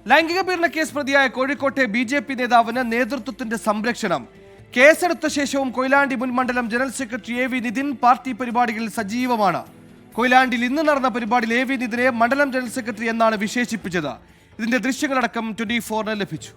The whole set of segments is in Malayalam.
ലൈംഗിക പീഡന കേസ് പ്രതിയായ കോഴിക്കോട്ടെ ബി.ജെ.പി. നേതാവിന് നേതൃത്വത്തിന്റെ സംരക്ഷണം. കേസെടുത്ത ശേഷവും കൊയിലാണ്ടി മുൻ മണ്ഡലം ജനറൽ സെക്രട്ടറി എ.വി. നിതിൻ പാർട്ടി പരിപാടികളിൽ സജീവമാണ്. കൊയിലാണ്ടിയിൽ ഇന്ന് നടന്ന പരിപാടിയിൽ എ.വി. നിതിനെ മണ്ഡലം ജനറൽ സെക്രട്ടറി എന്നാണ് വിശേഷിപ്പിച്ചത്. ഇതിന്റെ ദൃശ്യങ്ങളടക്കം 24-ന് ലഭിച്ചു.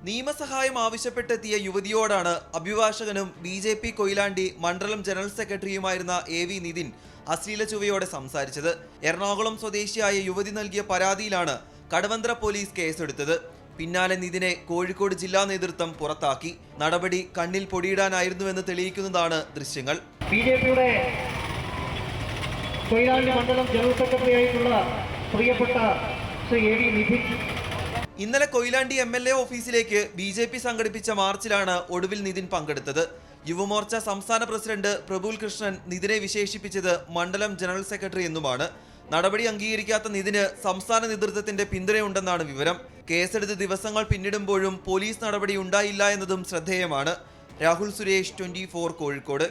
നിയമസഹായം ആവശ്യപ്പെട്ടെത്തിയ യുവതിയോടാണ് അഭിഭാഷകനും ബി.ജെ.പി. കൊയിലാണ്ടി മണ്ഡലം ജനറൽ സെക്രട്ടറിയുമായിരുന്ന എ.വി. നിതിൻ അശ്ലീല ചുവയോടെ സംസാരിച്ചത്. എറണാകുളം സ്വദേശിയായ യുവതി നൽകിയ പരാതിയിലാണ് കടവന്ത്ര പോലീസ് കേസെടുത്തത്. പിന്നാലെ നിതിനെ കോഴിക്കോട് ജില്ലാ നേതൃത്വം പുറത്താക്കി. നടപടി കണ്ണിൽ പൊടിയിടാനായിരുന്നുവെന്ന് തെളിയിക്കുന്നതാണ് ദൃശ്യങ്ങൾ. ബി.ജെ.പിയുടെ കൊയിലാണ്ടി മണ്ഡലം ജനറൽ സെക്രട്ടറി ആയിട്ടുള്ള പ്രിയപ്പെട്ട ശ്രീ എ.വി. നിതിൻ ഇന്നലെ കൊയിലാണ്ടി എം.എൽ.എ. ഓഫീസിലേക്ക് ബി.ജെ.പി. സംഘടിപ്പിച്ച മാർച്ചിലാണ് ഒടുവിൽ നിതിൻ പങ്കെടുത്തത്. യുവമോർച്ച സംസ്ഥാന പ്രസിഡന്റ് പ്രഫുൽ കൃഷ്ണൻ നിതിനെ വിശേഷിപ്പിച്ചത് മണ്ഡലം ജനറൽ സെക്രട്ടറി എന്നുമാണ്. നടപടി അംഗീകരിക്കാത്ത നിതിന് സംസ്ഥാന നേതൃത്വത്തിന്റെ പിന്തുണയുണ്ടെന്നാണ് വിവരം. കേസെടുത്ത് ദിവസങ്ങൾ പിന്നിടുമ്പോഴും പോലീസ് നടപടി ഉണ്ടായില്ല എന്നതും ശ്രദ്ധേയമാണ്. രാഹുൽ സുരേഷ്, 24 കോഴിക്കോട്.